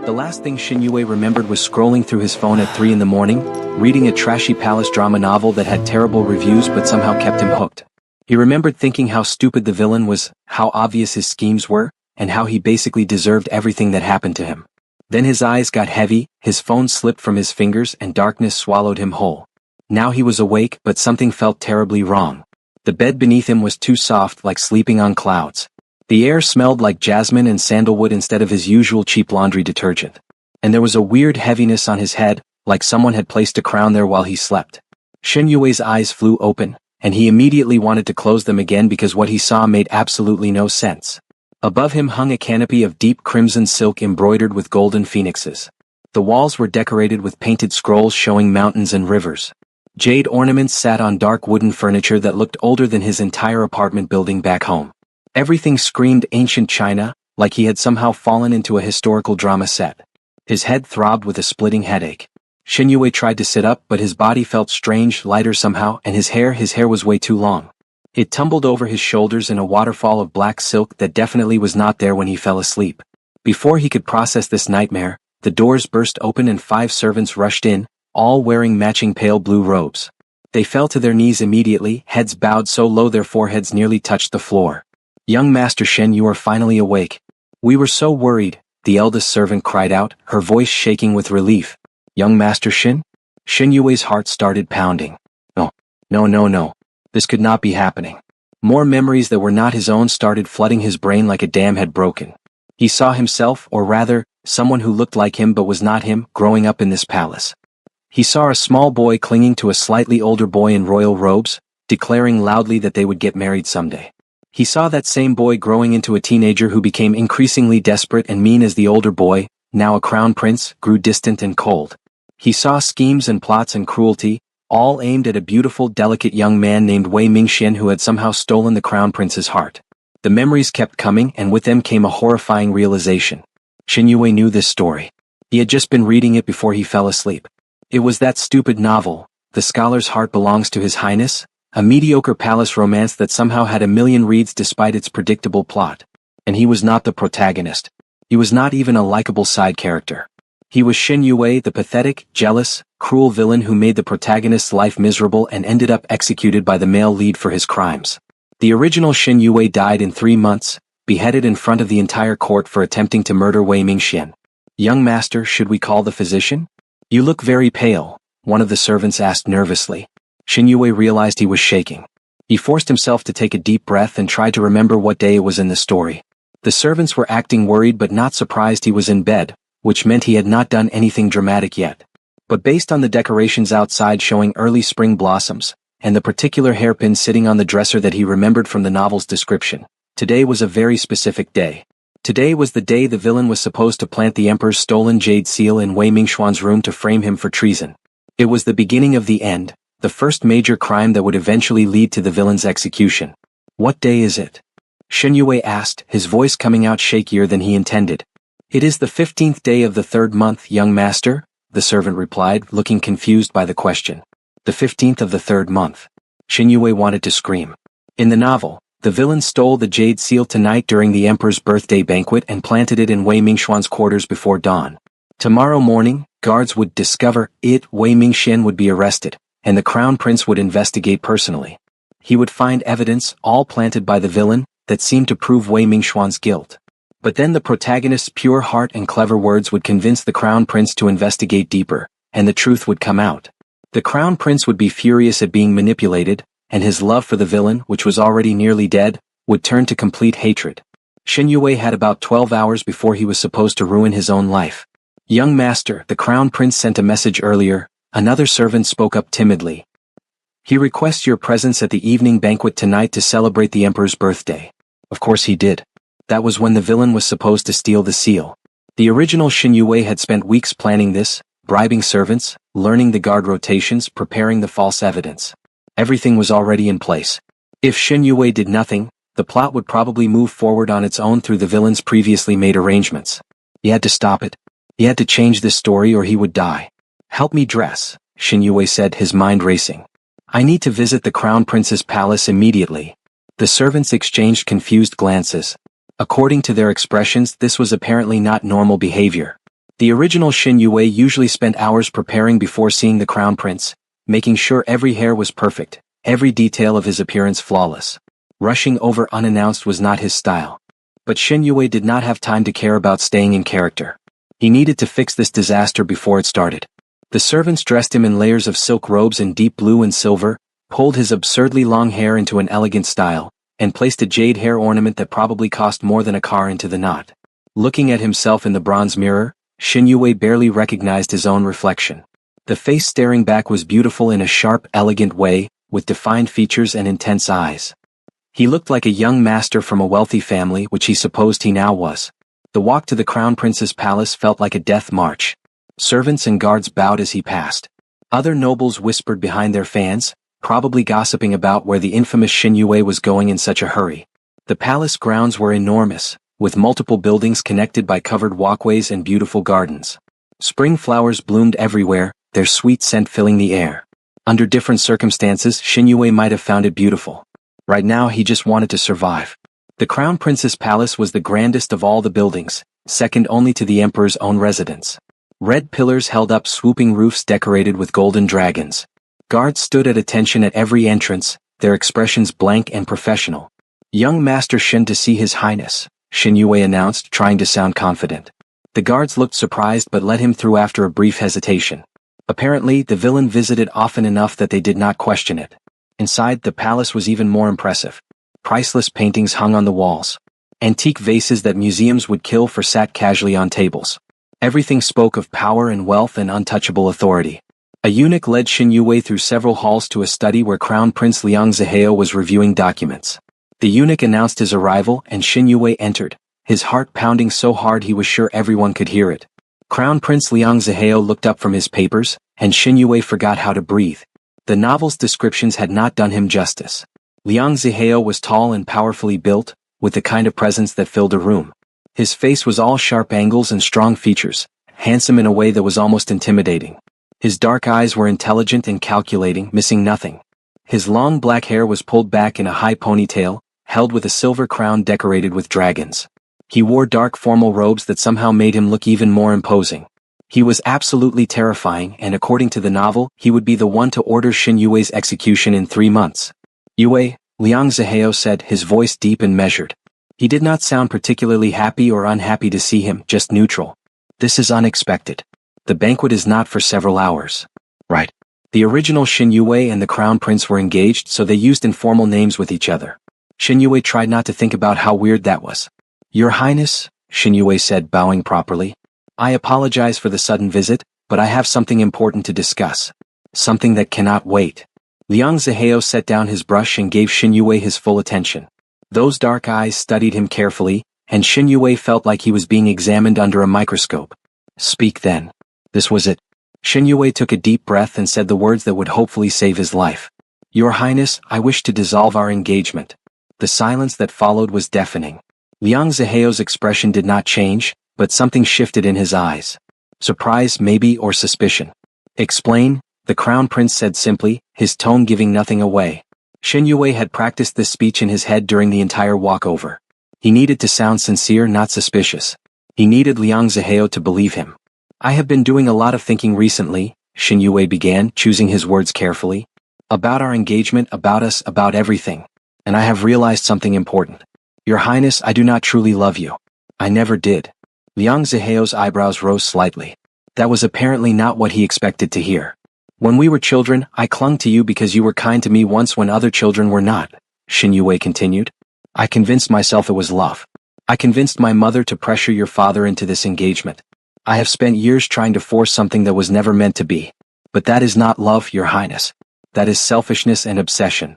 The last thing Shin Yue remembered was scrolling through his phone at 3 in the morning, reading a trashy palace drama novel that had terrible reviews but somehow kept him hooked. He remembered thinking how stupid the villain was, how obvious his schemes were, and how he basically deserved everything that happened to him. Then his eyes got heavy, his phone slipped from his fingers and darkness swallowed him whole. Now he was awake, but something felt terribly wrong. The bed beneath him was too soft, like sleeping on clouds. The air smelled like jasmine and sandalwood instead of his usual cheap laundry detergent. And there was a weird heaviness on his head, like someone had placed a crown there while he slept. Shin Yue's eyes flew open, and he immediately wanted to close them again because what he saw made absolutely no sense. Above him hung a canopy of deep crimson silk embroidered with golden phoenixes. The walls were decorated with painted scrolls showing mountains and rivers. Jade ornaments sat on dark wooden furniture that looked older than his entire apartment building back home. Everything screamed ancient China, like he had somehow fallen into a historical drama set. His head throbbed with a splitting headache. Shin Yue tried to sit up, but his body felt strange, lighter somehow, and his hair was way too long. It tumbled over his shoulders in a waterfall of black silk that definitely was not there when he fell asleep. Before he could process this nightmare, the doors burst open and 5 servants rushed in, all wearing matching pale blue robes. They fell to their knees immediately, heads bowed so low their foreheads nearly touched the floor. "Young Master Shen, you are finally awake. We were so worried," the eldest servant cried out, her voice shaking with relief. "Young Master Shin?" Shin Yue's heart started pounding. No. This could not be happening. More memories that were not his own started flooding his brain like a dam had broken. He saw himself, or rather, someone who looked like him but was not him, growing up in this palace. He saw a small boy clinging to a slightly older boy in royal robes, declaring loudly that they would get married someday. He saw that same boy growing into a teenager who became increasingly desperate and mean as the older boy, now a crown prince, grew distant and cold. He saw schemes and plots and cruelty, all aimed at a beautiful, delicate young man named Wei Mingxian who had somehow stolen the crown prince's heart. The memories kept coming, and with them came a horrifying realization. Shin Yue knew this story. He had just been reading it before he fell asleep. It was that stupid novel, The Scholar's Heart Belongs to His Highness, a mediocre palace romance that somehow had a million reads despite its predictable plot. And he was not the protagonist. He was not even a likable side character. He was Shin Yue, the pathetic, jealous, cruel villain who made the protagonist's life miserable and ended up executed by the male lead for his crimes. The original Shin Yue died in 3 months, beheaded in front of the entire court for attempting to murder Wei Mingxian. "Young master, should we call the physician? You look very pale," one of the servants asked nervously. Shin Yue realized he was shaking. He forced himself to take a deep breath and tried to remember what day it was in the story. The servants were acting worried but not surprised he was in bed, which meant he had not done anything dramatic yet. But based on the decorations outside showing early spring blossoms, and the particular hairpin sitting on the dresser that he remembered from the novel's description, today was a very specific day. Today was the day the villain was supposed to plant the emperor's stolen jade seal in Wei Mingxuan's room to frame him for treason. It was the beginning of the end, the first major crime that would eventually lead to the villain's execution. "What day is it?" Shin Yue asked, his voice coming out shakier than he intended. "It is the 15th day of the 3rd month, young master," the servant replied, looking confused by the question. "The 15th of the 3rd month." Shin Yue wanted to scream. In the novel, the villain stole the jade seal tonight during the emperor's birthday banquet and planted it in Wei Mingxuan's quarters before dawn. Tomorrow morning, guards would discover it, Wei Mingxian would be arrested, and the crown prince would investigate personally. He would find evidence, all planted by the villain, that seemed to prove Wei Mingxuan's guilt. But then the protagonist's pure heart and clever words would convince the crown prince to investigate deeper, and the truth would come out. The crown prince would be furious at being manipulated, and his love for the villain, which was already nearly dead, would turn to complete hatred. Shin Yue had about 12 hours before he was supposed to ruin his own life. "Young master, the crown prince sent a message earlier," another servant spoke up timidly. "He requests your presence at the evening banquet tonight to celebrate the emperor's birthday." Of course he did. That was when the villain was supposed to steal the seal. The original Shin Yue had spent weeks planning this, bribing servants, learning the guard rotations, preparing the false evidence. Everything was already in place. If Shin Yue did nothing, the plot would probably move forward on its own through the villain's previously made arrangements. He had to stop it. He had to change this story or he would die. "Help me dress," Shin Yue said, his mind racing. "I need to visit the crown prince's palace immediately." The servants exchanged confused glances. According to their expressions, this was apparently not normal behavior. The original Shin Yue usually spent hours preparing before seeing the crown prince, making sure every hair was perfect, every detail of his appearance flawless. Rushing over unannounced was not his style. But Shin Yue did not have time to care about staying in character. He needed to fix this disaster before it started. The servants dressed him in layers of silk robes in deep blue and silver, pulled his absurdly long hair into an elegant style, and placed a jade hair ornament that probably cost more than a car into the knot. Looking at himself in the bronze mirror, Shin Yue barely recognized his own reflection. The face staring back was beautiful in a sharp, elegant way, with defined features and intense eyes. He looked like a young master from a wealthy family, which he supposed he now was. The walk to the crown prince's palace felt like a death march. Servants and guards bowed as he passed. Other nobles whispered behind their fans, probably gossiping about where the infamous Shin Yue was going in such a hurry. The palace grounds were enormous, with multiple buildings connected by covered walkways and beautiful gardens. Spring flowers bloomed everywhere, their sweet scent filling the air. Under different circumstances, Shin Yue might have found it beautiful. Right now he just wanted to survive. The crown prince's palace was the grandest of all the buildings, second only to the emperor's own residence. Red pillars held up swooping roofs decorated with golden dragons. Guards stood at attention at every entrance, their expressions blank and professional. "Young Master Shin to see His Highness," Shin Yue announced, trying to sound confident. The guards looked surprised but let him through after a brief hesitation. Apparently, the villain visited often enough that they did not question it. Inside, the palace was even more impressive. Priceless paintings hung on the walls. Antique vases that museums would kill for sat casually on tables. Everything spoke of power and wealth and untouchable authority. A eunuch led Shin Yue through several halls to a study where Crown Prince Liang Zihao was reviewing documents. The eunuch announced his arrival and Shin Yue entered, his heart pounding so hard he was sure everyone could hear it. Crown Prince Liang Zihao looked up from his papers, and Shin Yue forgot how to breathe. The novel's descriptions had not done him justice. Liang Zihao was tall and powerfully built, with the kind of presence that filled a room. His face was all sharp angles and strong features, handsome in a way that was almost intimidating. His dark eyes were intelligent and calculating, missing nothing. His long black hair was pulled back in a high ponytail, held with a silver crown decorated with dragons. He wore dark formal robes that somehow made him look even more imposing. He was absolutely terrifying, and according to the novel, he would be the one to order Shin Yue's execution in 3 months. "Yue," Liang Zihao said, his voice deep and measured. He did not sound particularly happy or unhappy to see him, just neutral. "This is unexpected. The banquet is not for several hours." "Right." The original Shin Yue and the Crown Prince were engaged, so they used informal names with each other. Shin Yue tried not to think about how weird that was. "Your Highness," Shin Yue said, bowing properly. "I apologize for the sudden visit, but I have something important to discuss. Something that cannot wait." Liang Zihao set down his brush and gave Shin Yue his full attention. Those dark eyes studied him carefully, and Shin Yue felt like he was being examined under a microscope. "Speak then." This was it. Shin Yue took a deep breath and said the words that would hopefully save his life. "Your Highness, I wish to dissolve our engagement." The silence that followed was deafening. Liang Zihao's expression did not change, but something shifted in his eyes. Surprise, maybe, or suspicion. "Explain," the Crown Prince said simply, his tone giving nothing away. Shin Yue had practiced this speech in his head during the entire walkover. He needed to sound sincere, not suspicious. He needed Liang Zihao to believe him. "I have been doing a lot of thinking recently," Shin Yue began, choosing his words carefully. "About our engagement, about us, about everything. And I have realized something important. Your Highness, I do not truly love you. I never did." Liang Zihao's eyebrows rose slightly. That was apparently not what he expected to hear. "When we were children, I clung to you because you were kind to me once when other children were not," Shin Yue continued. "I convinced myself it was love. I convinced my mother to pressure your father into this engagement. I have spent years trying to force something that was never meant to be. But that is not love, Your Highness. That is selfishness and obsession."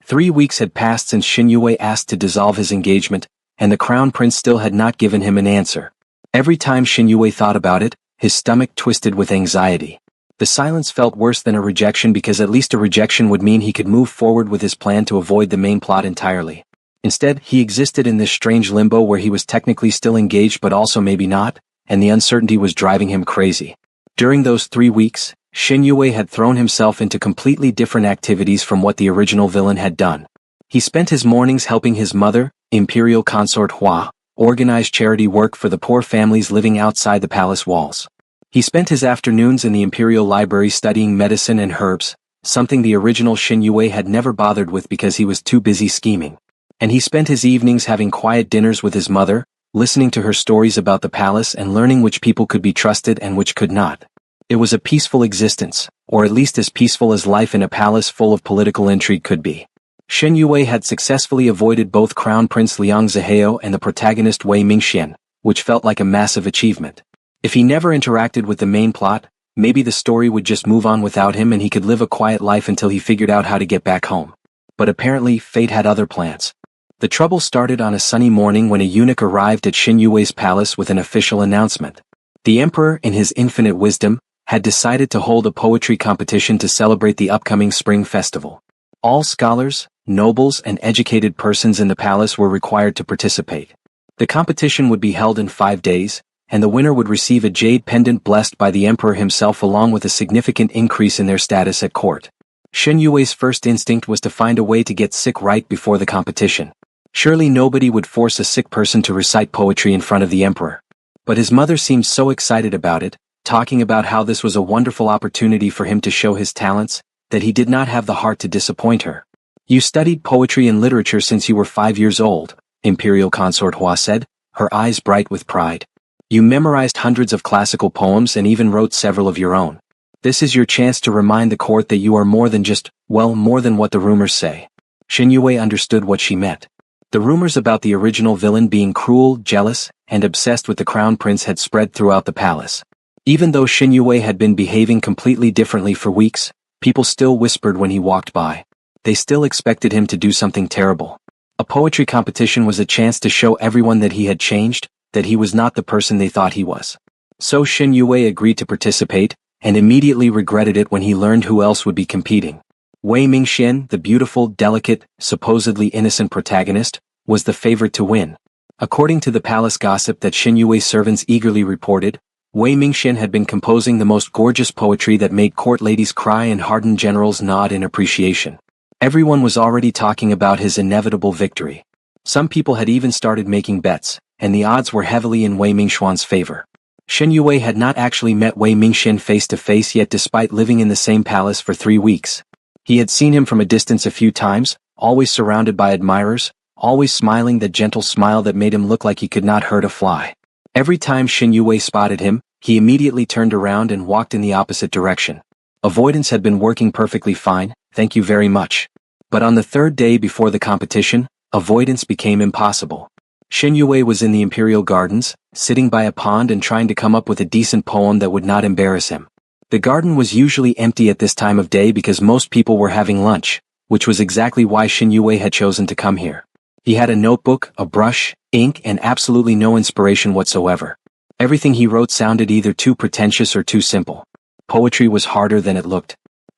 3 weeks had passed since Shin Yue asked to dissolve his engagement, and the Crown Prince still had not given him an answer. Every time Shin Yue thought about it, his stomach twisted with anxiety. The silence felt worse than a rejection because at least a rejection would mean he could move forward with his plan to avoid the main plot entirely. Instead, he existed in this strange limbo where he was technically still engaged but also maybe not, and the uncertainty was driving him crazy. During those 3 weeks, Shin Yue had thrown himself into completely different activities from what the original villain had done. He spent his mornings helping his mother, Imperial Consort Hua, organized charity work for the poor families living outside the palace walls. He spent his afternoons in the imperial library studying medicine and herbs, something the original Shin Yue had never bothered with because he was too busy scheming. And he spent his evenings having quiet dinners with his mother, listening to her stories about the palace and learning which people could be trusted and which could not. It was a peaceful existence, or at least as peaceful as life in a palace full of political intrigue could be. Shen Yue had successfully avoided both Crown Prince Liang Zihao and the protagonist Wei Mingxian, which felt like a massive achievement. If he never interacted with the main plot, maybe the story would just move on without him and he could live a quiet life until he figured out how to get back home. But apparently, fate had other plans. The trouble started on a sunny morning when a eunuch arrived at Shen Yue's palace with an official announcement. The emperor, in his infinite wisdom, had decided to hold a poetry competition to celebrate the upcoming spring festival. All scholars, nobles and educated persons in the palace were required to participate. The competition would be held in 5 days, and the winner would receive a jade pendant blessed by the emperor himself along with a significant increase in their status at court. Shen Yue's first instinct was to find a way to get sick right before the competition. Surely nobody would force a sick person to recite poetry in front of the emperor. But his mother seemed so excited about it, talking about how this was a wonderful opportunity for him to show his talents, that he did not have the heart to disappoint her. "You studied poetry and literature since you were 5 years old," Imperial Consort Hua said, her eyes bright with pride. "You memorized hundreds of classical poems and even wrote several of your own. This is your chance to remind the court that you are more than just, well, more than what the rumors say." Shen Yue understood what she meant. The rumors about the original villain being cruel, jealous, and obsessed with the crown prince had spread throughout the palace. Even though Shen Yue had been behaving completely differently for weeks, people still whispered when he walked by. They still expected him to do something terrible. A poetry competition was a chance to show everyone that he had changed, that he was not the person they thought he was. So Shen Yue agreed to participate, and immediately regretted it when he learned who else would be competing. Wei Mingxian, the beautiful, delicate, supposedly innocent protagonist, was the favorite to win. According to the palace gossip that Shen Yue's servants eagerly reported, Wei Mingxian had been composing the most gorgeous poetry that made court ladies cry and hardened generals nod in appreciation. Everyone was already talking about his inevitable victory. Some people had even started making bets, and the odds were heavily in Wei Mingxian's favor. Shen Yue had not actually met Wei Mingxian face to face yet despite living in the same palace for 3 weeks. He had seen him from a distance a few times, always surrounded by admirers, always smiling that gentle smile that made him look like he could not hurt a fly. Every time Shen Yue spotted him, he immediately turned around and walked in the opposite direction. Avoidance had been working perfectly fine, thank you very much. But on the 3rd day before the competition, avoidance became impossible. Shen Yue was in the imperial gardens, sitting by a pond and trying to come up with a decent poem that would not embarrass him. The garden was usually empty at this time of day because most people were having lunch, which was exactly why Shen Yue had chosen to come here. He had a notebook, a brush, ink, and absolutely no inspiration whatsoever. Everything he wrote sounded either too pretentious or too simple. Poetry was harder than it looked.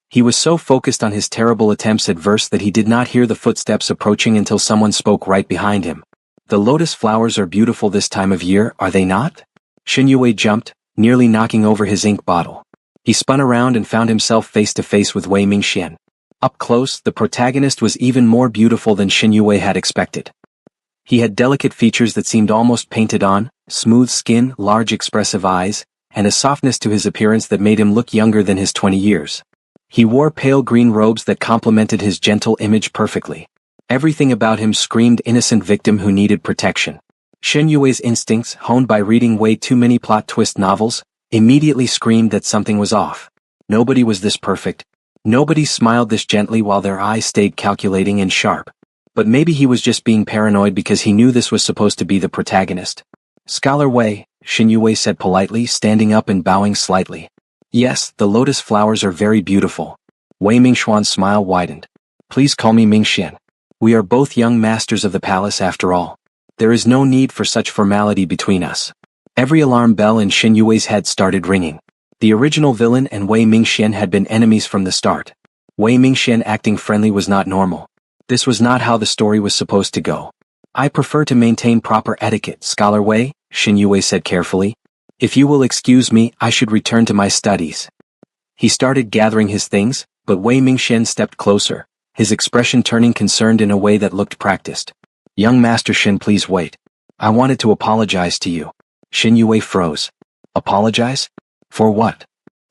He was so focused on his terrible attempts at verse that he did not hear the footsteps approaching until someone spoke right behind him. "The lotus flowers are beautiful this time of year, are they not?" Shen Yue jumped, nearly knocking over his ink bottle. He spun around and found himself face to face with Wei Mingxian. Up close, the protagonist was even more beautiful than Shen Yue had expected. He had delicate features that seemed almost painted on, smooth skin, large expressive eyes, and a softness to his appearance that made him look younger than his 20 years. He wore pale green robes that complemented his gentle image perfectly. Everything about him screamed innocent victim who needed protection. Shen Yue's instincts, honed by reading way too many plot twist novels, immediately screamed that something was off. Nobody was this perfect. Nobody smiled this gently while their eyes stayed calculating and sharp. But maybe he was just being paranoid because he knew this was supposed to be the protagonist. "Scholar Wei," Shen Yue said politely, standing up and bowing slightly. "Yes, the lotus flowers are very beautiful." Wei Mingxian's smile widened. "Please call me Mingxian. We are both young masters of the palace after all. There is no need for such formality between us." Every alarm bell in Shen Yue's head started ringing. The original villain and Wei Mingxian had been enemies from the start. Wei Mingxian acting friendly was not normal. This was not how the story was supposed to go. "I prefer to maintain proper etiquette, Scholar Wei," Shen Yue said carefully. "If you will excuse me, I should return to my studies." He started gathering his things, but Wei Mingxian stepped closer, his expression turning concerned in a way that looked practiced. "Young Master Shen, please wait. I wanted to apologize to you. Xin Yue froze. Apologize? For what?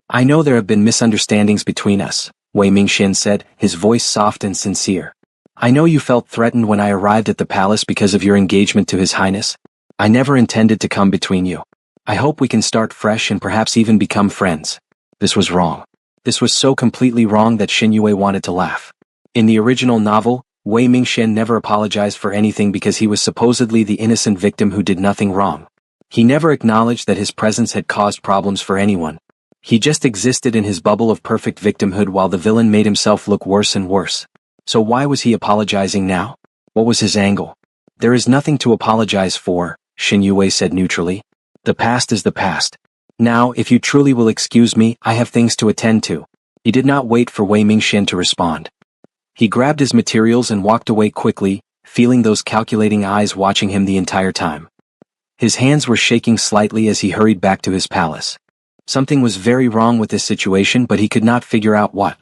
I know there have been misunderstandings between us, Wei Mingxian said, his voice soft and sincere. I know you felt threatened when I arrived at the palace because of your engagement to His Highness. I never intended to come between you. I hope we can start fresh and perhaps even become friends. This was wrong. This was so completely wrong that Xin Yue wanted to laugh. In the original novel, Wei Mingxian never apologized for anything because he was supposedly the innocent victim who did nothing wrong. He never acknowledged that his presence had caused problems for anyone. He just existed in his bubble of perfect victimhood while the villain made himself look worse and worse. So why was he apologizing now? What was his angle? There is nothing to apologize for, Xin Yue said neutrally. The past is the past. Now, if you truly will excuse me, I have things to attend to. He did not wait for Wei Mingxian to respond. He grabbed his materials and walked away quickly, feeling those calculating eyes watching him the entire time. His hands were shaking slightly as he hurried back to his palace. Something was very wrong with this situation, but he could not figure out what.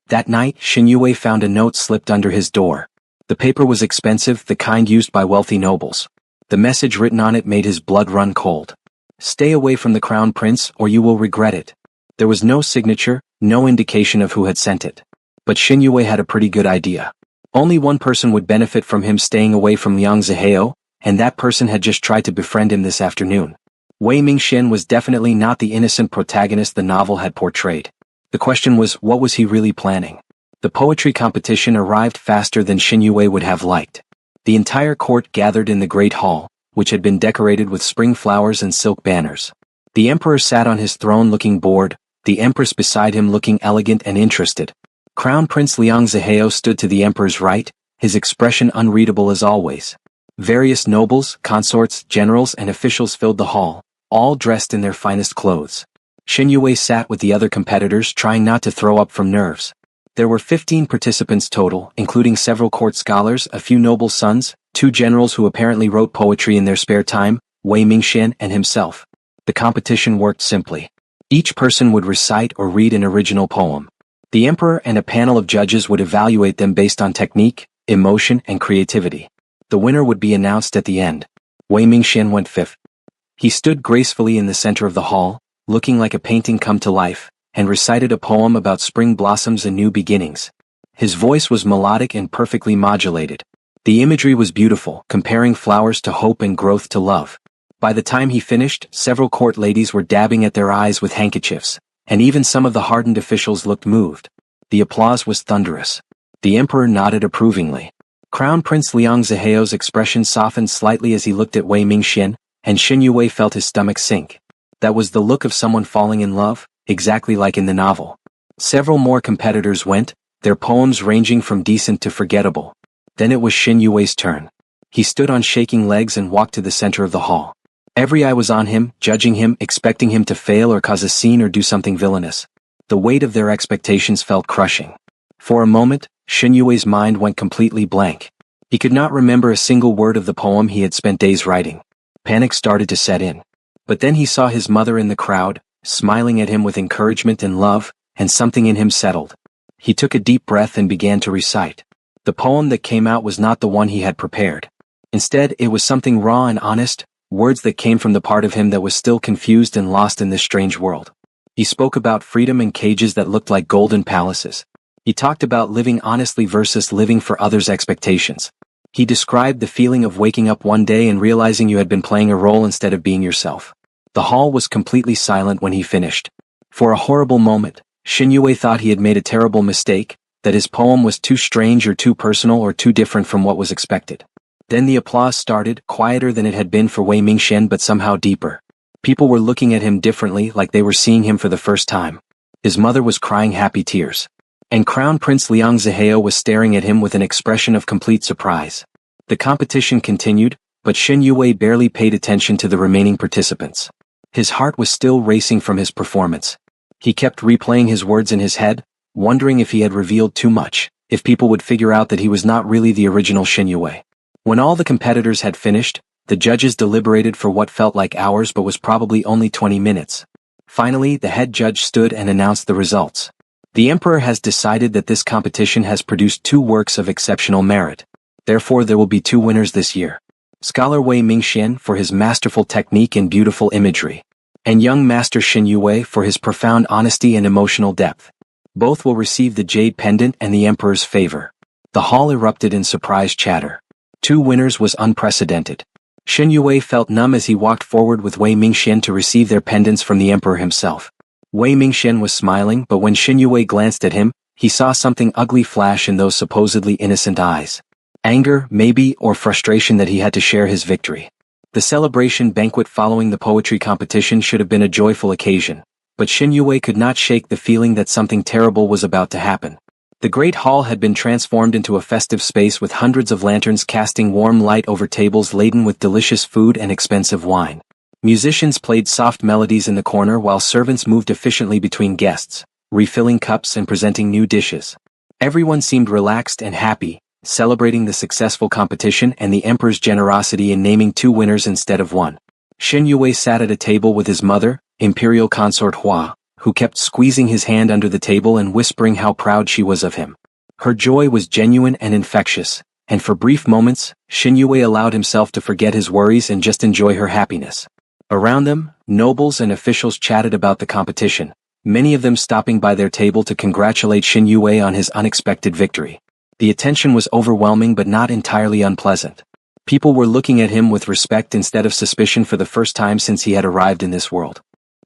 That night, Xin Yue found a note slipped under his door. The paper was expensive, the kind used by wealthy nobles. The message written on it made his blood run cold. Stay away from the crown prince or you will regret it. There was no signature, no indication of who had sent it. But Xin Yue had a pretty good idea. Only one person would benefit from him staying away from Liang Zihao, and that person had just tried to befriend him this afternoon. Wei Mingxian was definitely not the innocent protagonist the novel had portrayed. The question was, what was he really planning? The poetry competition arrived faster than Xin Yue would have liked. The entire court gathered in the Great Hall, which had been decorated with spring flowers and silk banners. The emperor sat on his throne looking bored, the empress beside him looking elegant and interested. Crown Prince Liang Zihao stood to the emperor's right, his expression unreadable as always. Various nobles, consorts, generals and officials filled the hall, all dressed in their finest clothes. Xin Yue sat with the other competitors trying not to throw up from nerves. There were 15 participants total, including several court scholars, a few noble sons, 2 generals who apparently wrote poetry in their spare time, Wei Mingxian and himself. The competition worked simply. Each person would recite or read an original poem. The emperor and a panel of judges would evaluate them based on technique, emotion and creativity. The winner would be announced at the end. Wei Mingxian went fifth. He stood gracefully in the center of the hall, looking like a painting come to life, and recited a poem about spring blossoms and new beginnings. His voice was melodic and perfectly modulated. The imagery was beautiful, comparing flowers to hope and growth to love. By the time he finished, several court ladies were dabbing at their eyes with handkerchiefs, and even some of the hardened officials looked moved. The applause was thunderous. The emperor nodded approvingly. Crown Prince Liang Zihao's expression softened slightly as he looked at Wei Mingxian, and Xin Yue felt his stomach sink. That was the look of someone falling in love, exactly like in the novel. Several more competitors went, their poems ranging from decent to forgettable. Then it was Xin Yue's turn. He stood on shaking legs and walked to the center of the hall. Every eye was on him, judging him, expecting him to fail or cause a scene or do something villainous. The weight of their expectations felt crushing. For a moment, Xin Yue's mind went completely blank. He could not remember a single word of the poem he had spent days writing. Panic started to set in. But then he saw his mother in the crowd, smiling at him with encouragement and love, and something in him settled. He took a deep breath and began to recite. The poem that came out was not the one he had prepared. Instead, it was something raw and honest, words that came from the part of him that was still confused and lost in this strange world. He spoke about freedom and cages that looked like golden palaces. He talked about living honestly versus living for others' expectations. He described the feeling of waking up one day and realizing you had been playing a role instead of being yourself. The hall was completely silent when he finished. For a horrible moment, Xin Yue thought he had made a terrible mistake, that his poem was too strange or too personal or too different from what was expected. Then the applause started, quieter than it had been for Wei Mingxian but somehow deeper. People were looking at him differently, like they were seeing him for the first time. His mother was crying happy tears. And Crown Prince Liang Zihao was staring at him with an expression of complete surprise. The competition continued, but Xin Yue barely paid attention to the remaining participants. His heart was still racing from his performance. He kept replaying his words in his head, wondering if he had revealed too much, if people would figure out that he was not really the original Xin Yue. When all the competitors had finished, the judges deliberated for what felt like hours but was probably only 20 minutes. Finally, the head judge stood and announced the results. The emperor has decided that this competition has produced 2 works of exceptional merit. Therefore there will be 2 winners this year. Scholar Wei Mingxian for his masterful technique and beautiful imagery, and young Master Xin Yue for his profound honesty and emotional depth. Both will receive the jade pendant and the emperor's favor. The hall erupted in surprised chatter. 2 winners was unprecedented. Xin Yue felt numb as he walked forward with Wei Mingxian to receive their pendants from the emperor himself. Wei Mingxian was smiling, but when Xin Yue glanced at him, he saw something ugly flash in those supposedly innocent eyes. Anger, maybe, or frustration that he had to share his victory. The celebration banquet following the poetry competition should have been a joyful occasion, but Xin Yue could not shake the feeling that something terrible was about to happen. The great hall had been transformed into a festive space with hundreds of lanterns casting warm light over tables laden with delicious food and expensive wine. Musicians played soft melodies in the corner while servants moved efficiently between guests, refilling cups and presenting new dishes. Everyone seemed relaxed and happy, celebrating the successful competition and the emperor's generosity in naming 2 winners instead of 1. Xin Yue sat at a table with his mother, Imperial Consort Hua, who kept squeezing his hand under the table and whispering how proud she was of him. Her joy was genuine and infectious, and for brief moments, Xin Yue allowed himself to forget his worries and just enjoy her happiness. Around them, nobles and officials chatted about the competition, many of them stopping by their table to congratulate Xin Yue on his unexpected victory. The attention was overwhelming but not entirely unpleasant. People were looking at him with respect instead of suspicion for the first time since he had arrived in this world.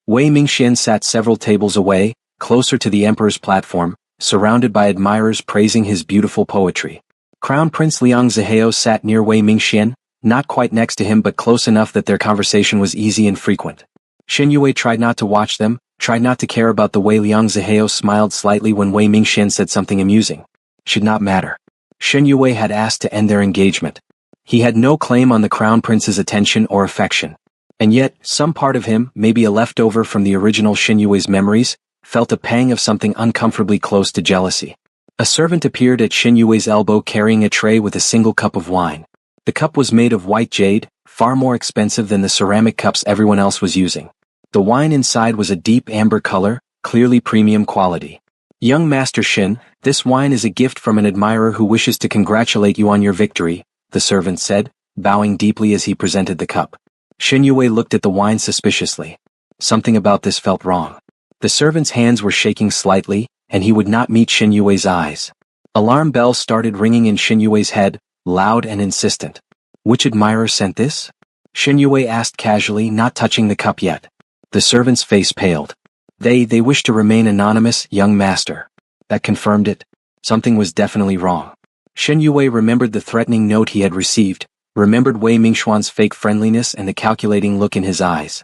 Wei Mingxian sat several tables away, closer to the emperor's platform, surrounded by admirers praising his beautiful poetry. Crown Prince Liang Zihao sat near Wei Mingxian, not quite next to him but close enough that their conversation was easy and frequent. Xin Yue tried not to watch them, tried not to care about the way Liang Zihao smiled slightly when Wei Mingxian said something amusing. Should not matter. Xin Yue had asked to end their engagement. He had no claim on the Crown Prince's attention or affection. And yet, some part of him, maybe a leftover from the original Xin Yue's memories, felt a pang of something uncomfortably close to jealousy. A servant appeared at Xin Yue's elbow carrying a tray with a single cup of wine. The cup was made of white jade, far more expensive than the ceramic cups everyone else was using. The wine inside was a deep amber color, clearly premium quality. Young Master Xin, this wine is a gift from an admirer who wishes to congratulate you on your victory, the servant said, bowing deeply as he presented the cup. Xin Yue looked at the wine suspiciously. Something about this felt wrong. The servant's hands were shaking slightly, and he would not meet Xin Yue's eyes. Alarm bells started ringing in Xin Yue's head, loud and insistent. Which admirer sent this? Xin Yue asked casually, not touching the cup yet. The servant's face paled. They wish to remain anonymous, young master. That confirmed it. Something was definitely wrong. Xin Yue remembered the threatening note he had received, remembered Wei Mingxuan's fake friendliness and the calculating look in his eyes.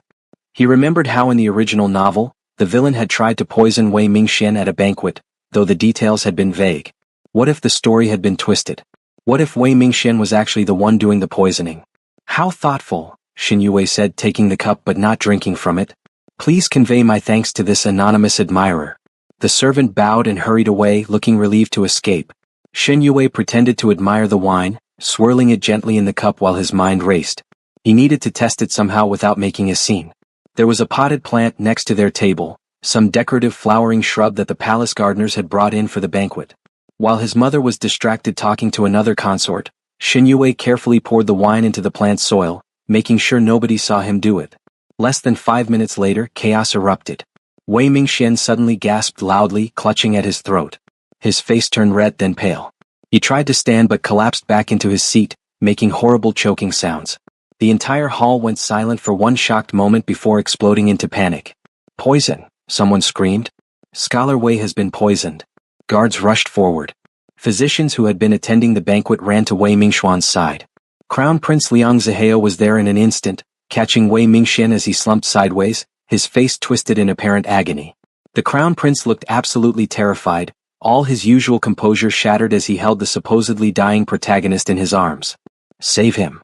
He remembered how in the original novel, the villain had tried to poison Wei Mingxian at a banquet, though the details had been vague. What if the story had been twisted? What if Wei Mingxian was actually the one doing the poisoning? How thoughtful, Xin Yue said, taking the cup but not drinking from it. Please convey my thanks to this anonymous admirer. The servant bowed and hurried away, looking relieved to escape. Xin Yue pretended to admire the wine, swirling it gently in the cup while his mind raced. He needed to test it somehow without making a scene. There was a potted plant next to their table, some decorative flowering shrub that the palace gardeners had brought in for the banquet. While his mother was distracted talking to another consort, Xin Yue carefully poured the wine into the plant's soil, making sure nobody saw him do it. Less than 5 minutes later, chaos erupted. Wei Mingxian suddenly gasped loudly, clutching at his throat. His face turned red then pale. He tried to stand but collapsed back into his seat, making horrible choking sounds. The entire hall went silent for one shocked moment before exploding into panic. Poison, someone screamed. Scholar Wei has been poisoned. Guards rushed forward. Physicians who had been attending the banquet ran to Wei Mingxuan's side. Crown Prince Liang Zihao was there in an instant, catching Wei Mingxian as he slumped sideways, his face twisted in apparent agony. The Crown Prince looked absolutely terrified, all his usual composure shattered as he held the supposedly dying protagonist in his arms. Save him.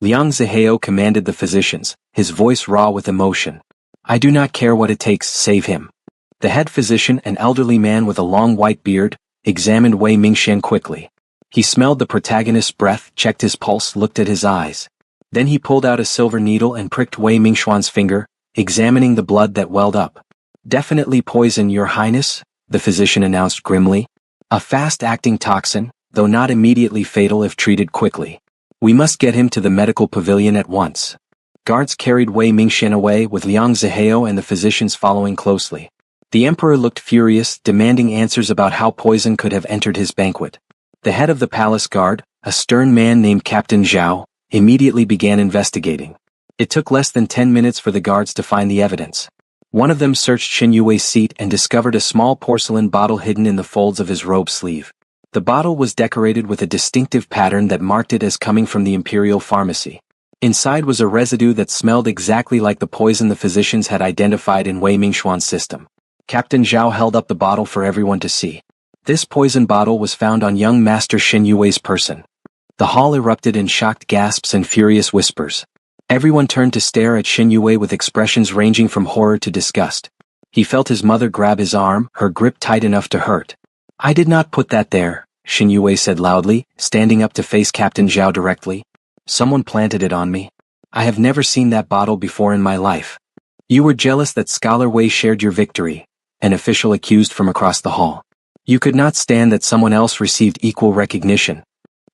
Liang Zihao commanded the physicians, his voice raw with emotion. I do not care what it takes, save him. The head physician, an elderly man with a long white beard, examined Wei Mingxian quickly. He smelled the protagonist's breath, checked his pulse, looked at his eyes. Then he pulled out a silver needle and pricked Wei Mingxuan's finger, examining the blood that welled up. Definitely poison, Your Highness, the physician announced grimly. A fast-acting toxin, though not immediately fatal if treated quickly. We must get him to the medical pavilion at once. Guards carried Wei Mingxian away with Liang Zihao and the physicians following closely. The emperor looked furious, demanding answers about how poison could have entered his banquet. The head of the palace guard, a stern man named Captain Zhao, immediately began investigating. It took less than 10 minutes for the guards to find the evidence. One of them searched Xin Yue's seat and discovered a small porcelain bottle hidden in the folds of his robe sleeve. The bottle was decorated with a distinctive pattern that marked it as coming from the imperial pharmacy. Inside was a residue that smelled exactly like the poison the physicians had identified in Wei Mingxuan's system. Captain Zhao held up the bottle for everyone to see. This poison bottle was found on young Master Xin Yue's person. The hall erupted in shocked gasps and furious whispers. Everyone turned to stare at Xin Yue with expressions ranging from horror to disgust. He felt his mother grab his arm, her grip tight enough to hurt. "I did not put that there," Xin Yue said loudly, standing up to face Captain Zhao directly. "Someone planted it on me. I have never seen that bottle before in my life." "You were jealous that Scholar Wei shared your victory," an official accused from across the hall. "You could not stand that someone else received equal recognition."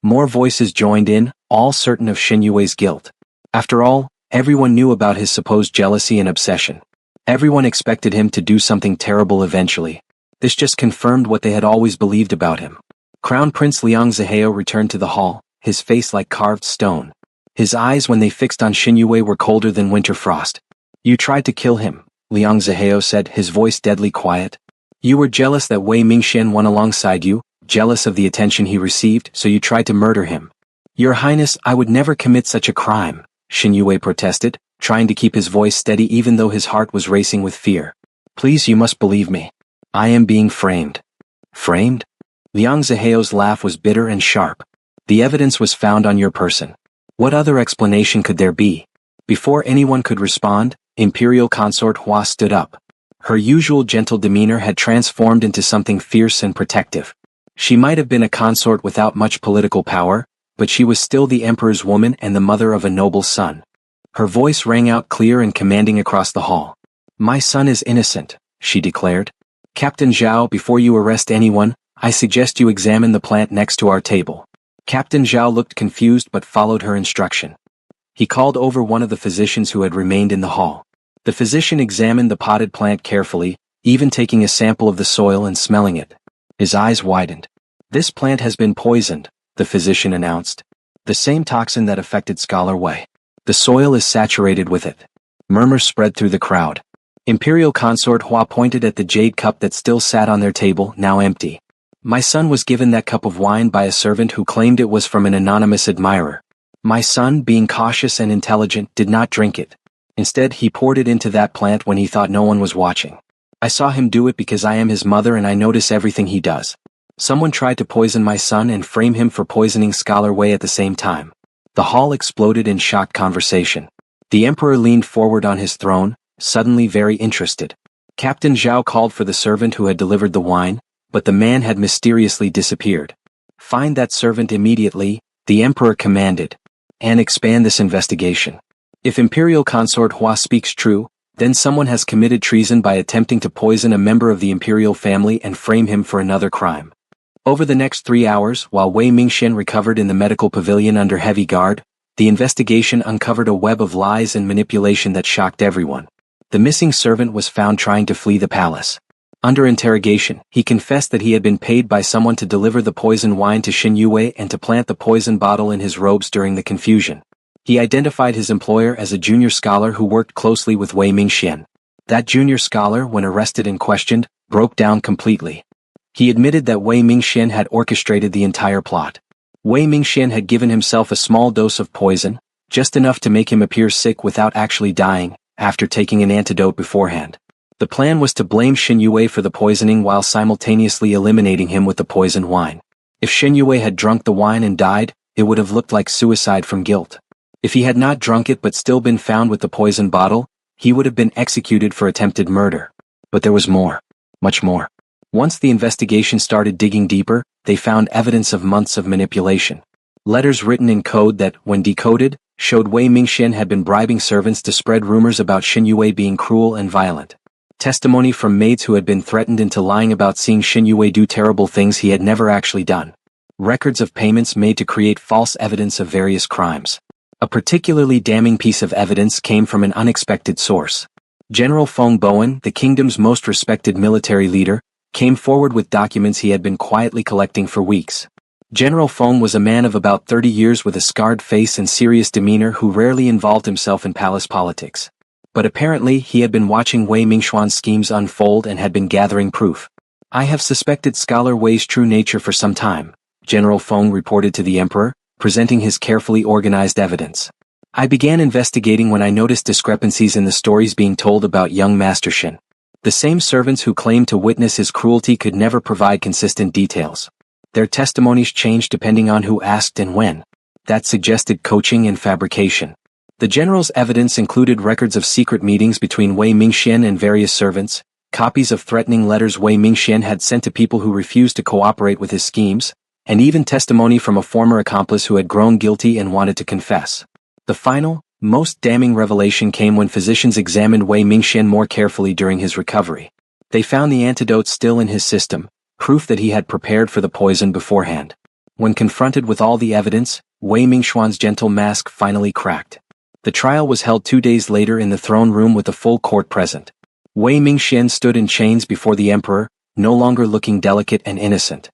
More voices joined in, all certain of Xin Yue's guilt. After all, everyone knew about his supposed jealousy and obsession. Everyone expected him to do something terrible eventually. This just confirmed what they had always believed about him. Crown Prince Liang Zihao returned to the hall, his face like carved stone. His eyes when they fixed on Xin Yue were colder than winter frost. "You tried to kill him," Liang Zihao said, his voice deadly quiet. "You were jealous that Wei Mingxian won alongside you, jealous of the attention he received, so you tried to murder him." "Your Highness, I would never commit such a crime," Xin Yue protested, trying to keep his voice steady even though his heart was racing with fear. "Please, you must believe me. I am being framed." "Framed?" Liang Zihao's laugh was bitter and sharp. "The evidence was found on your person. What other explanation could there be?" Before anyone could respond, Imperial Consort Hua stood up. Her usual gentle demeanor had transformed into something fierce and protective. She might have been a consort without much political power, but she was still the emperor's woman and the mother of a noble son. Her voice rang out clear and commanding across the hall. "My son is innocent," she declared. "Captain Zhao, before you arrest anyone, I suggest you examine the plant next to our table." Captain Zhao looked confused but followed her instruction. He called over one of the physicians who had remained in the hall. The physician examined the potted plant carefully, even taking a sample of the soil and smelling it. His eyes widened. "This plant has been poisoned," the physician announced. "The same toxin that affected Scholar Wei. The soil is saturated with it." Murmurs spread through the crowd. Imperial Consort Hua pointed at the jade cup that still sat on their table, now empty. "My son was given that cup of wine by a servant who claimed it was from an anonymous admirer. My son, being cautious and intelligent, did not drink it. Instead, he poured it into that plant when he thought no one was watching. I saw him do it because I am his mother and I notice everything he does. Someone tried to poison my son and frame him for poisoning Scholar Wei at the same time." The hall exploded in shocked conversation. The emperor leaned forward on his throne, suddenly very interested. Captain Zhao called for the servant who had delivered the wine, but the man had mysteriously disappeared. "Find that servant immediately," the emperor commanded, "and expand this investigation. If Imperial Consort Hua speaks true, then someone has committed treason by attempting to poison a member of the imperial family and frame him for another crime." Over the next 3 hours, while Wei Mingxian recovered in the medical pavilion under heavy guard, the investigation uncovered a web of lies and manipulation that shocked everyone. The missing servant was found trying to flee the palace. Under interrogation, he confessed that he had been paid by someone to deliver the poison wine to Xin Yue and to plant the poison bottle in his robes during the confusion. He identified his employer as a junior scholar who worked closely with Wei Mingxian. That junior scholar, when arrested and questioned, broke down completely. He admitted that Wei Mingxian had orchestrated the entire plot. Wei Mingxian had given himself a small dose of poison, just enough to make him appear sick without actually dying, after taking an antidote beforehand. The plan was to blame Xin Yue for the poisoning while simultaneously eliminating him with the poisoned wine. If Xin Yue had drunk the wine and died, it would have looked like suicide from guilt. If he had not drunk it but still been found with the poison bottle, he would have been executed for attempted murder. But there was more. Much more. Once the investigation started digging deeper, they found evidence of months of manipulation. Letters written in code that, when decoded, showed Wei Mingxian had been bribing servants to spread rumors about Xin Yue being cruel and violent. Testimony from maids who had been threatened into lying about seeing Xin Yue do terrible things he had never actually done. records of payments made to create false evidence of various crimes. A particularly damning piece of evidence came from an unexpected source. General Feng Bowen, the kingdom's most respected military leader, came forward with documents he had been quietly collecting for weeks. General Feng was a man of about 30 years with a scarred face and serious demeanor who rarely involved himself in palace politics. But apparently he had been watching Wei Mingxuan's schemes unfold and had been gathering proof. "I have suspected Scholar Wei's true nature for some time," General Feng reported to the emperor, presenting his carefully organized evidence. "I began investigating when I noticed discrepancies in the stories being told about young Master Shen. The same servants who claimed to witness his cruelty could never provide consistent details. Their testimonies changed depending on who asked and when. That suggested coaching and fabrication. The general's evidence included records of secret meetings between Wei Mingxian and various servants, copies of threatening letters Wei Mingxian had sent to people who refused to cooperate with his schemes, and even testimony from a former accomplice who had grown guilty and wanted to confess. The final, most damning revelation came when physicians examined Wei Mingxian more carefully during his recovery. They found the antidote still in his system, proof that he had prepared for the poison beforehand. When confronted with all the evidence, Wei Mingxuan's gentle mask finally cracked. The trial was held 2 days later in the throne room with the full court present. Wei Mingxian stood in chains before the emperor, no longer looking delicate and innocent.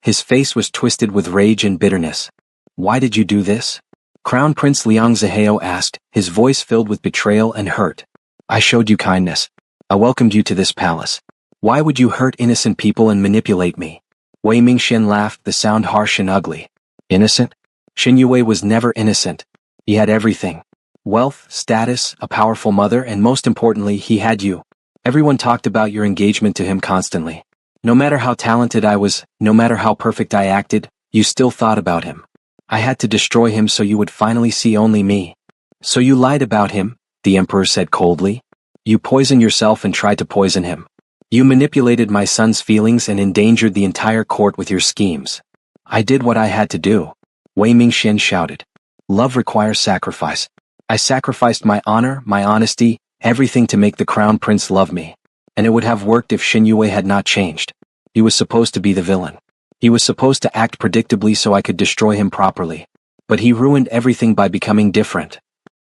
His face was twisted with rage and bitterness. "Why did you do this?" Crown Prince Liang Zihao asked, his voice filled with betrayal and hurt. "I showed you kindness. I welcomed you to this palace. Why would you hurt innocent people and manipulate me?" Wei Mingxian laughed, the sound harsh and ugly. "Innocent? Shen Yue was never innocent. He had everything. Wealth, status, a powerful mother, and most importantly, he had you. Everyone talked about your engagement to him constantly. No matter how talented I was, no matter how perfect I acted, you still thought about him. I had to destroy him so you would finally see only me." "So you lied about him," the emperor said coldly. "You poisoned yourself and tried to poison him. You manipulated my son's feelings and endangered the entire court with your schemes." "I did what I had to do," Wei Mingxian shouted. "Love requires sacrifice. I sacrificed my honor, my honesty, everything to make the crown prince love me. And it would have worked if Shen Yue had not changed. He was supposed to be the villain. He was supposed to act predictably so I could destroy him properly. But he ruined everything by becoming different."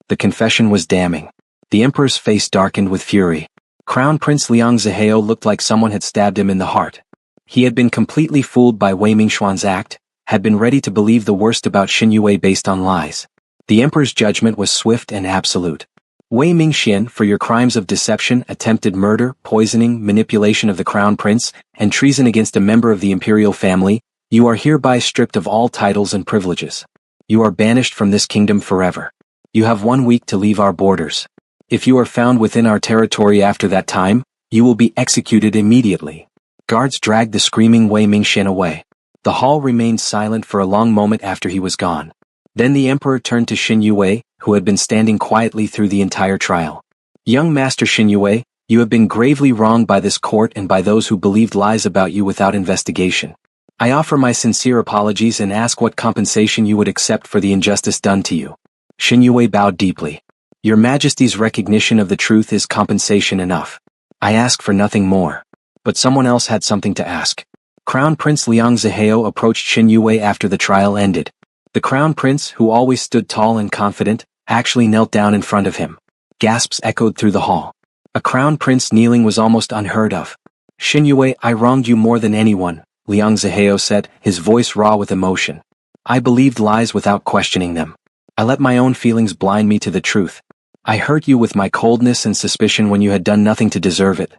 The confession was damning. The emperor's face darkened with fury. Crown Prince Liang Zihao looked like someone had stabbed him in the heart. He had been completely fooled by Wei Mingxuan's act, had been ready to believe the worst about Shen Yue based on lies. The emperor's judgment was swift and absolute. "Wei Mingxian, for your crimes of deception, attempted murder, poisoning, manipulation of the crown prince, and treason against a member of the imperial family, you are hereby stripped of all titles and privileges. You are banished from this kingdom forever. You have 1 week to leave our borders. If you are found within our territory after that time, you will be executed immediately." Guards dragged the screaming Wei Mingxian away. The hall remained silent for a long moment after he was gone. Then the emperor turned to Shen Yue, who had been standing quietly through the entire trial. "Young Master Shen Yue, you have been gravely wronged by this court and by those who believed lies about you without investigation. I offer my sincere apologies and ask what compensation you would accept for the injustice done to you." Shen Yue bowed deeply. "Your Majesty's recognition of the truth is compensation enough. I ask for nothing more." But someone else had something to ask. Crown Prince Liang Zihao approached Shen Yue after the trial ended. The crown prince, who always stood tall and confident, actually knelt down in front of him. Gasps echoed through the hall. A crown prince kneeling was almost unheard of. "Shen Yue, I wronged you more than anyone," Liang Zihao said, his voice raw with emotion. "I believed lies without questioning them. I let my own feelings blind me to the truth. I hurt you with my coldness and suspicion when you had done nothing to deserve it.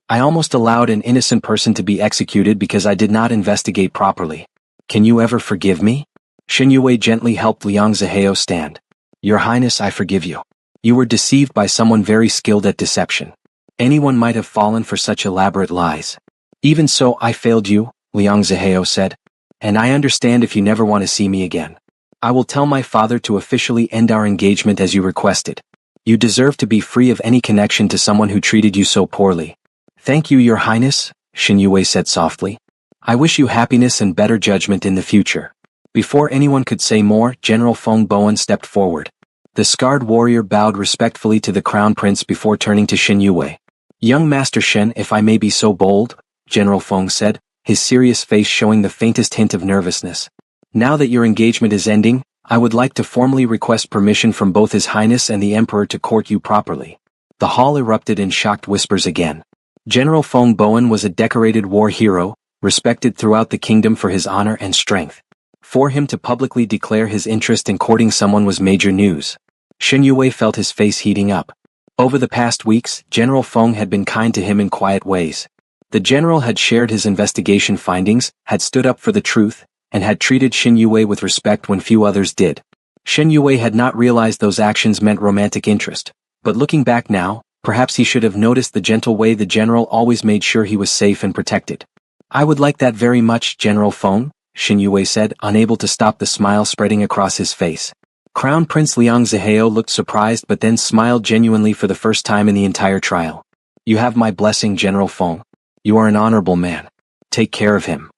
I almost allowed an innocent person to be executed because I did not investigate properly. Can you ever forgive me?" Shen Yue gently helped Liang Zihao stand. "Your Highness, I forgive you. You were deceived by someone very skilled at deception. Anyone might have fallen for such elaborate lies. Even so, I failed you," Liang Zihao said. "And I understand if you never want to see me again. I will tell my father to officially end our engagement as you requested. You deserve to be free of any connection to someone who treated you so poorly." "Thank you, Your Highness," Shen Yue said softly. "I wish you happiness and better judgment in the future." Before anyone could say more, General Feng Bowen stepped forward. The scarred warrior bowed respectfully to the crown prince before turning to Shen Yue. "Young Master Shen, if I may be so bold," General Feng said, his serious face showing the faintest hint of nervousness. Now that your engagement is ending, I would like to formally request permission from both His Highness and the Emperor to court you properly. The hall erupted in shocked whispers again. General Feng Bowen was a decorated war hero, respected throughout the kingdom for his honor and strength. For him to publicly declare his interest in courting someone was major news. Shen Yue felt his face heating up. Over the past weeks, General Feng had been kind to him in quiet ways. The general had shared his investigation findings, had stood up for the truth, and had treated Shen Yue with respect when few others did. Shen Yue had not realized those actions meant romantic interest, but looking back now, perhaps he should have noticed the gentle way the general always made sure he was safe and protected. I would like that very much, General Feng, Shen Yue said, unable to stop the smile spreading across his face. Crown Prince Liang Zihao looked surprised but then smiled genuinely for the first time in the entire trial. You have my blessing, General Feng. You are an honorable man. Take care of him.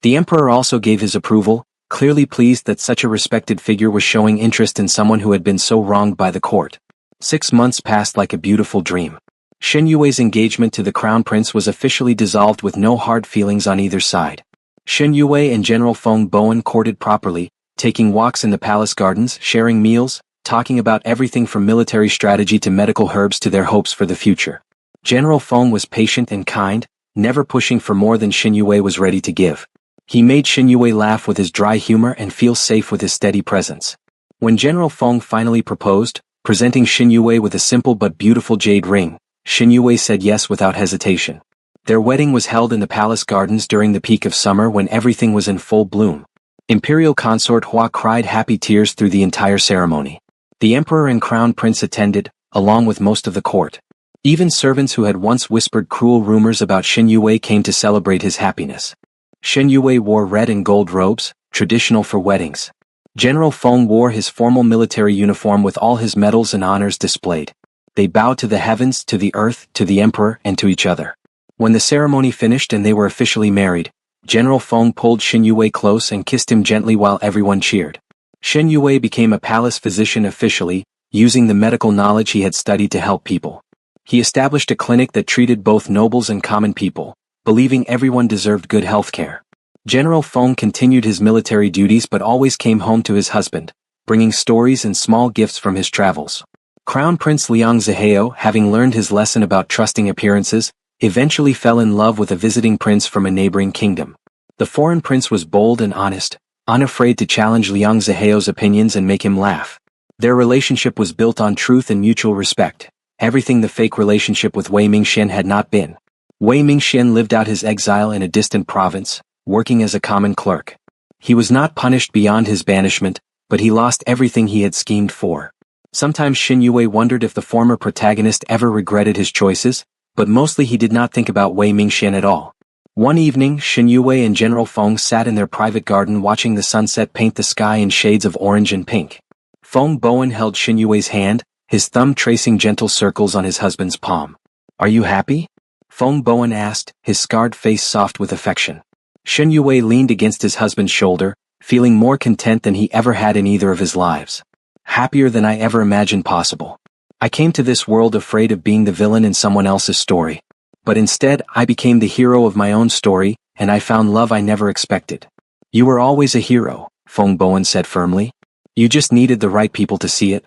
The Emperor also gave his approval, clearly pleased that such a respected figure was showing interest in someone who had been so wronged by the court. 6 months passed like a beautiful dream. Shen Yue's engagement to the Crown Prince was officially dissolved with no hard feelings on either side. Shen Yue and General Feng Bowen courted properly, taking walks in the palace gardens, sharing meals, talking about everything from military strategy to medical herbs to their hopes for the future. General Feng was patient and kind, never pushing for more than Shen Yue was ready to give. He made Shen Yue laugh with his dry humor and feel safe with his steady presence. When General Feng finally proposed, presenting Shen Yue with a simple but beautiful jade ring, Shen Yue said yes without hesitation. Their wedding was held in the palace gardens during the peak of summer when everything was in full bloom. Imperial Consort Hua cried happy tears through the entire ceremony. The Emperor and Crown Prince attended, along with most of the court. Even servants who had once whispered cruel rumors about Shen Yue came to celebrate his happiness. Shen Yue wore red and gold robes, traditional for weddings. General Feng wore his formal military uniform with all his medals and honors displayed. They bowed to the heavens, to the earth, to the Emperor, and to each other. When the ceremony finished and they were officially married, General Feng pulled Shen Yue close and kissed him gently while everyone cheered. Shen Yue became a palace physician officially, using the medical knowledge he had studied to help people. He established a clinic that treated both nobles and common people, believing everyone deserved good health care. General Feng continued his military duties but always came home to his husband, bringing stories and small gifts from his travels. Crown Prince Liang Zihao, having learned his lesson about trusting appearances, eventually fell in love with a visiting prince from a neighboring kingdom. The foreign prince was bold and honest, unafraid to challenge Liang Zihao's opinions and make him laugh. Their relationship was built on truth and mutual respect, everything the fake relationship with Wei Mingxian had not been. Wei Mingxian lived out his exile in a distant province, working as a common clerk. He was not punished beyond his banishment, but he lost everything he had schemed for. Sometimes Shen Yue wondered if the former protagonist ever regretted his choices, but mostly he did not think about Wei Mingxian at all. One evening, Shen Yue and General Feng sat in their private garden watching the sunset paint the sky in shades of orange and pink. Feng Bowen held Shen Yue's hand, his thumb tracing gentle circles on his husband's palm. "Are you happy?" Feng Bowen asked, his scarred face soft with affection. Shen Yue leaned against his husband's shoulder, feeling more content than he ever had in either of his lives. "Happier than I ever imagined possible. I came to this world afraid of being the villain in someone else's story. But instead, I became the hero of my own story, and I found love I never expected." "You were always a hero," Feng Bowen said firmly. "You just needed the right people to see it."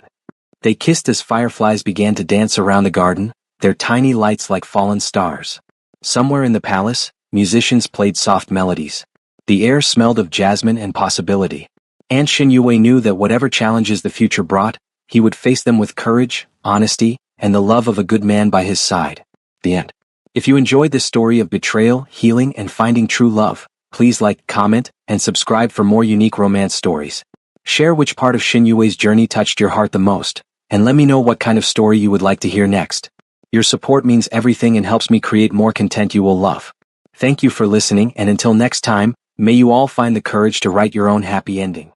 They kissed as fireflies began to dance around the garden, their tiny lights like fallen stars. Somewhere in the palace, musicians played soft melodies. The air smelled of jasmine and possibility. And Shen Yue knew that whatever challenges the future brought, he would face them with courage, honesty, and the love of a good man by his side. The end. If you enjoyed this story of betrayal, healing, and finding true love, please like, comment, and subscribe for more unique romance stories. Share which part of Shen Yue's journey touched your heart the most, and let me know what kind of story you would like to hear next. Your support means everything and helps me create more content you will love. Thank you for listening, and until next time, may you all find the courage to write your own happy ending.